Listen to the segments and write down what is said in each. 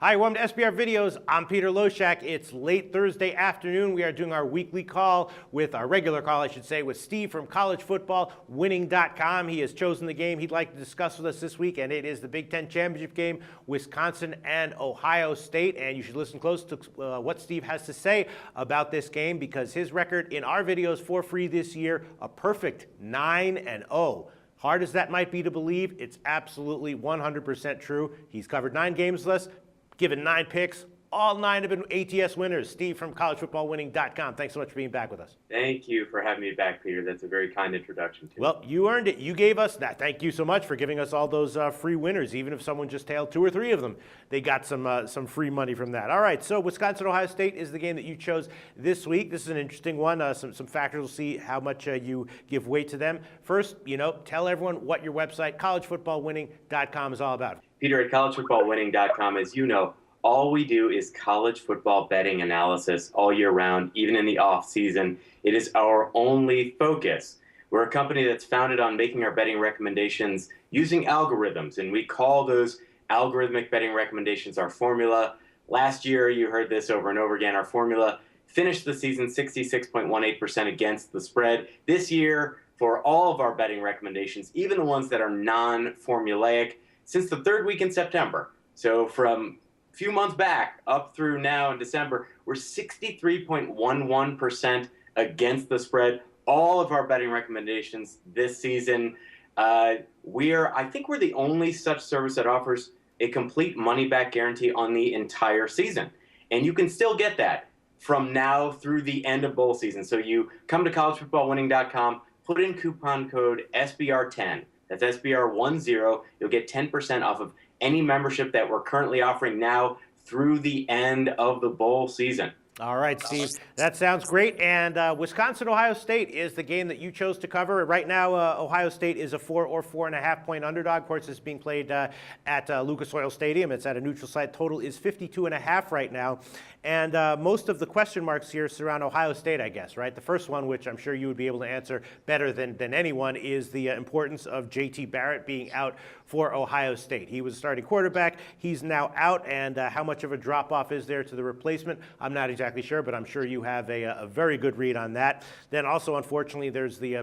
Hi, welcome to SBR Videos. I'm Peter Loshak. It's late Thursday afternoon. We are doing our weekly call with our regular call, I should say, with Steve from collegefootballwinning.com. He has chosen the game he'd like to discuss with us this week, and it is the Big Ten Championship game, Wisconsin and Ohio State. And you should listen close to what Steve has to say about this game, because his record in our videos for free this year, a perfect 9-0. Hard as that might be to believe, it's absolutely 100% true. He's covered 9 games with us, given 9 picks. All 9 have been ATS winners. Steve from collegefootballwinning.com. Thanks so much for being back with us. Thank you for having me back, Peter. That's a very kind introduction to me. Well, you earned it. You gave us that. Thank you so much for giving us all those free winners. Even if someone just tailed 2 or 3 of them, they got some free money from that. All right, so Wisconsin-Ohio State is the game that you chose this week. This is an interesting one. Some factors. We'll see how much you give weight to them. First, tell everyone what your website, collegefootballwinning.com, is all about. Peter, at collegefootballwinning.com, as you know, all we do is college football betting analysis all year round, even in the off season. It is our only focus. We're a company that's founded on making our betting recommendations using algorithms, and we call those algorithmic betting recommendations our formula. Last year, you heard this over and over again, our formula finished the season 66.18% against the spread. This year, for all of our betting recommendations, even the ones that are non-formulaic, since the 3rd week in September, so from few months back up through now in December, we're 63.11% against the spread. All of our betting recommendations this season, I think we're the only such service that offers a complete money-back guarantee on the entire season. And you can still get that from now through the end of bowl season. So you come to collegefootballwinning.com, put in coupon code SBR10. That's SBR10. You'll get 10% off of any membership that we're currently offering now through the end of the bowl season. All right, Steve, that sounds great. And Wisconsin-Ohio State is the game that you chose to cover. Right now, Ohio State is a 4 or 4.5 point underdog. Of course, it's being played at Lucas Oil Stadium. It's at a neutral site. Total is 52.5 right now. And most of the question marks here surround Ohio State, I guess, right? The first one, which I'm sure you would be able to answer better than anyone, is the importance of J.T. Barrett being out for Ohio State. He was a starting quarterback. He's now out, and how much of a drop-off is there to the replacement? I'm not exactly sure, but I'm sure you have a very good read on that. Then also, unfortunately, there's the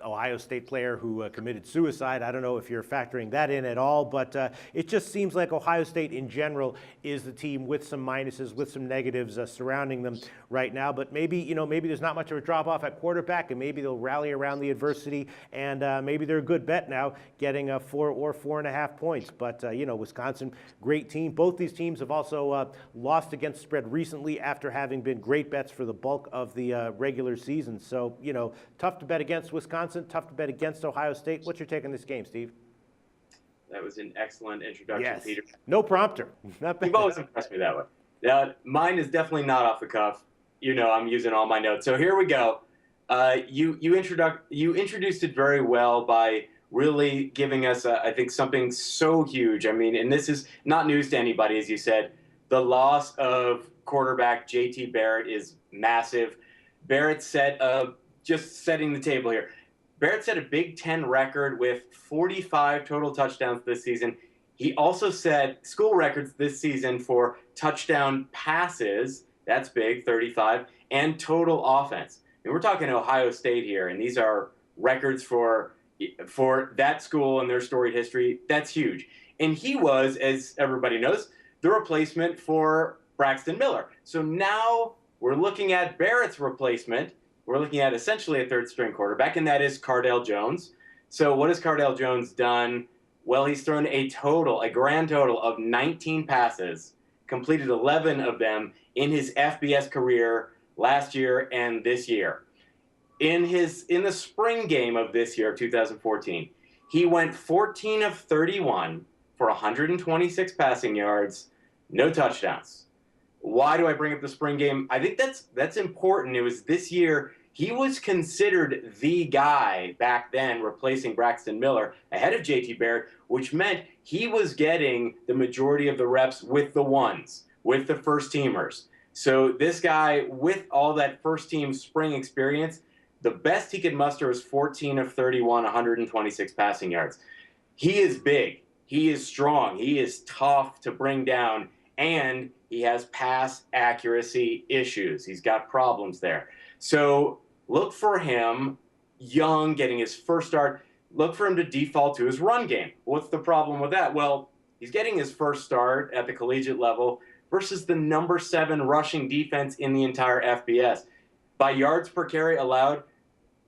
Ohio State player who committed suicide. I don't know if you're factoring that in at all, but it just seems like Ohio State in general is the team with some minuses, with some negatives surrounding them right now. But maybe there's not much of a drop-off at quarterback, and maybe they'll rally around the adversity, and maybe they're a good bet now, getting a 4 or 4.5 points. But Wisconsin, great team. Both these teams have also lost against spread recently after having been great bets for the bulk of the regular season. So tough to bet against Wisconsin, tough to bet against Ohio State. What's your take on this game, Steve? That was an excellent introduction, yes. Peter. No prompter. You've always impressed me that way. Mine is definitely not off the cuff. I'm using all my notes. So here we go. You introduced it very well by really giving us, I think, something so huge. I mean, and this is not news to anybody, as you said. The loss of quarterback J.T. Barrett is massive. Barrett just setting the table here. Barrett set a Big Ten record with 45 total touchdowns this season. He also set school records this season for touchdown passes. That's big, 35, and total offense. And we're talking Ohio State here, and these are records for that school and their storied history. That's huge. And he was, as everybody knows, the replacement for Braxton Miller. So now we're looking at Barrett's replacement. We're looking at essentially a third-string quarterback, and that is Cardale Jones. So what has Cardale Jones done? Well, he's thrown a grand total of 19 passes, completed 11 of them in his FBS career last year and this year. In the spring game of this year, 2014, he went 14 of 31 for 126 passing yards, no touchdowns. Why do I bring up the spring game? I think that's important. It was this year. He was considered the guy back then, replacing Braxton Miller ahead of J.T. Barrett, which meant he was getting the majority of the reps with the ones, with the first-teamers. So this guy, with all that first-team spring experience, the best he could muster was 14 of 31, 126 passing yards. He is big. He is strong. He is tough to bring down. and he has pass accuracy issues. He's got problems there. So look for him young, getting his first start. Look for him to default to his run game. What's the problem with that? Well, he's getting his first start at the collegiate level versus the number 7 rushing defense in the entire FBS. By yards per carry allowed,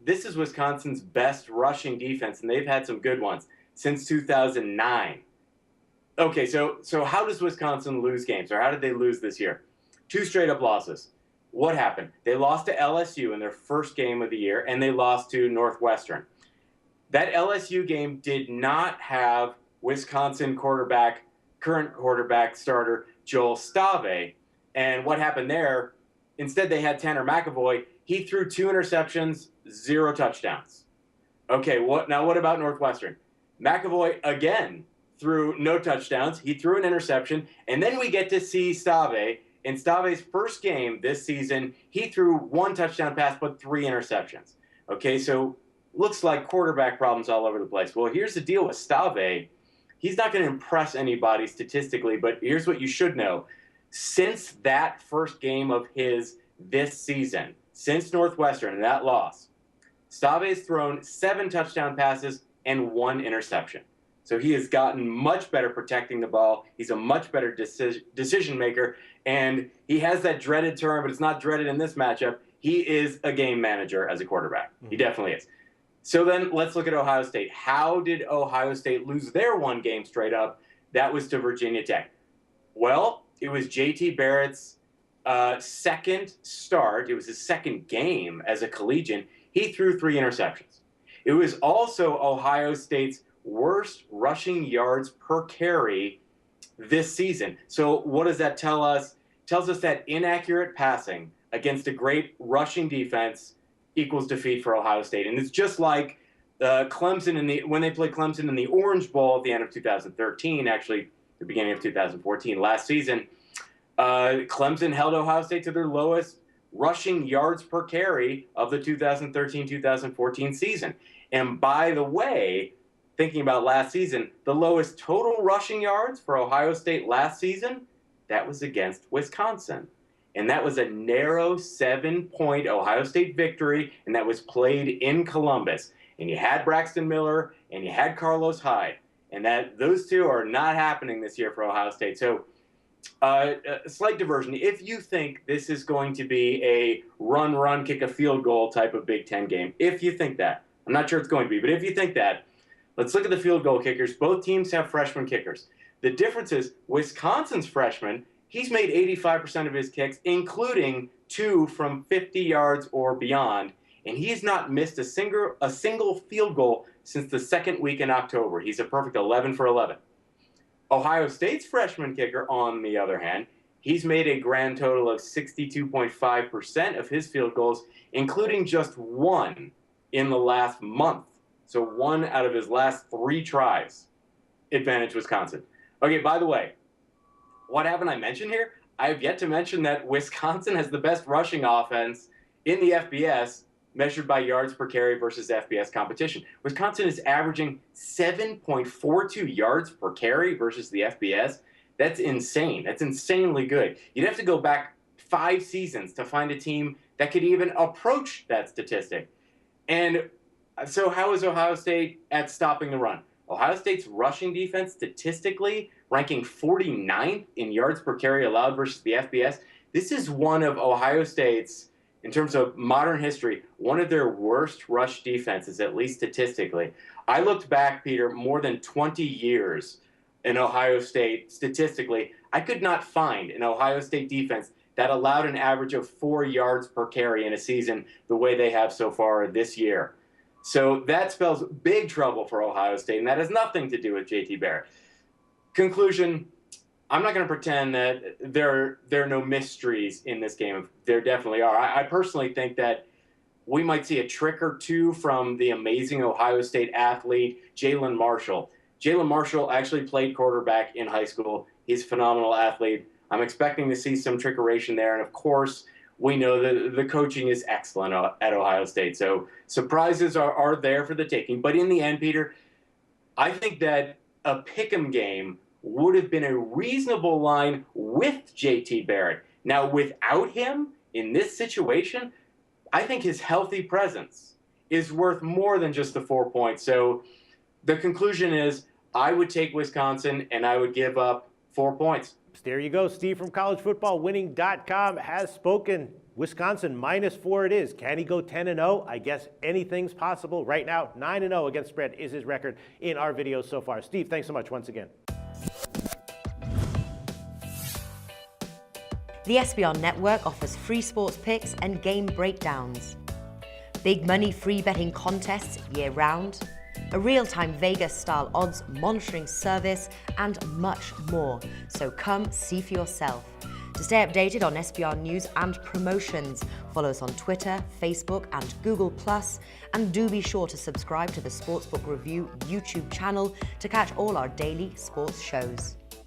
this is Wisconsin's best rushing defense, and they've had some good ones since 2009. Okay, so how does Wisconsin lose games, or how did they lose this year? 2 straight-up losses. What happened? They lost to LSU in their first game of the year, and they lost to Northwestern. That LSU game did not have Wisconsin current quarterback starter Joel Stave. And what happened there? Instead, they had Tanner McAvoy. He threw 2 interceptions, 0 touchdowns. Okay, what about Northwestern? McAvoy, again, threw no touchdowns. He threw an interception. And then we get to see Stave. In Stave's first game this season, he threw 1 touchdown pass, but 3 interceptions. Okay, so looks like quarterback problems all over the place. Well, here's the deal with Stave. He's not going to impress anybody statistically, but here's what you should know. Since that first game of his this season, since Northwestern and that loss, Stave's thrown 7 touchdown passes and 1 interception. So he has gotten much better protecting the ball. He's a much better decision maker, and he has that dreaded term, but it's not dreaded in this matchup. He is a game manager as a quarterback. He definitely is. So then let's look at Ohio State. How did Ohio State lose their one game straight up? That was to Virginia Tech. Well, it was J.T. Barrett's second start. It was his second game as a collegian. He threw 3 interceptions. It was also Ohio State's worst rushing yards per carry this season. So what does that tell us? It tells us that inaccurate passing against a great rushing defense equals defeat for Ohio State. And it's just like Clemson when they played Clemson in the Orange Bowl at the end of 2013, actually the beginning of 2014, last season, Clemson held Ohio State to their lowest rushing yards per carry of the 2013-2014 season. And by the way, thinking about last season, the lowest total rushing yards for Ohio State last season, that was against Wisconsin. And that was a narrow 7-point Ohio State victory, and that was played in Columbus. And you had Braxton Miller, and you had Carlos Hyde. And those two are not happening this year for Ohio State. So a slight diversion. If you think this is going to be a run, kick a field goal type of Big Ten game, if you think that, I'm not sure it's going to be, but if you think that, let's look at the field goal kickers. Both teams have freshman kickers. The difference is Wisconsin's freshman, he's made 85% of his kicks, including 2 from 50 yards or beyond, and he's not missed a single field goal since the second week in October. He's a perfect 11 for 11. Ohio State's freshman kicker, on the other hand, he's made a grand total of 62.5% of his field goals, including just 1 in the last month. So 1 out of his last 3 tries. Advantage Wisconsin. Okay, by the way, what haven't I mentioned here? I have yet to mention that Wisconsin has the best rushing offense in the FBS measured by yards per carry versus FBS competition. Wisconsin is averaging 7.42 yards per carry versus the FBS. That's insane. That's insanely good. You'd have to go back 5 seasons to find a team that could even approach that statistic. And so how is Ohio State at stopping the run? Ohio State's rushing defense statistically ranking 49th in yards per carry allowed versus the FBS. This is one of Ohio State's, in terms of modern history, one of their worst rush defenses, at least statistically. I looked back, Peter, more than 20 years in Ohio State statistically. I could not find an Ohio State defense that allowed an average of 4 yards per carry in a season the way they have so far this year. So that spells big trouble for Ohio State, and that has nothing to do with J.T. Barrett. Conclusion, I'm not going to pretend that there are no mysteries in this game. There definitely are. I personally think that we might see a trick or 2 from the amazing Ohio State athlete, Jalen Marshall. Jalen Marshall actually played quarterback in high school. He's a phenomenal athlete. I'm expecting to see some trickeration there, and of course, we know that the coaching is excellent at Ohio State. So surprises are there for the taking. But in the end, Peter, I think that a pick'em game would have been a reasonable line with JT Barrett. Now, without him in this situation, I think his healthy presence is worth more than just the 4 points. So the conclusion is I would take Wisconsin and I would give up 4 points. There you go. Steve from collegefootballwinning.com has spoken. Wisconsin -4 it is. Can he go 10-0? I guess anything's possible. Right now, 9-0 against spread is his record in our videos so far. Steve, thanks so much once again. The SBR Network offers free sports picks and game breakdowns, big money free betting contests year-round, a real-time Vegas-style odds monitoring service, and much more. So come see for yourself. To stay updated on SBR news and promotions, follow us on Twitter, Facebook, and Google+, and do be sure to subscribe to the Sportsbook Review YouTube channel to catch all our daily sports shows.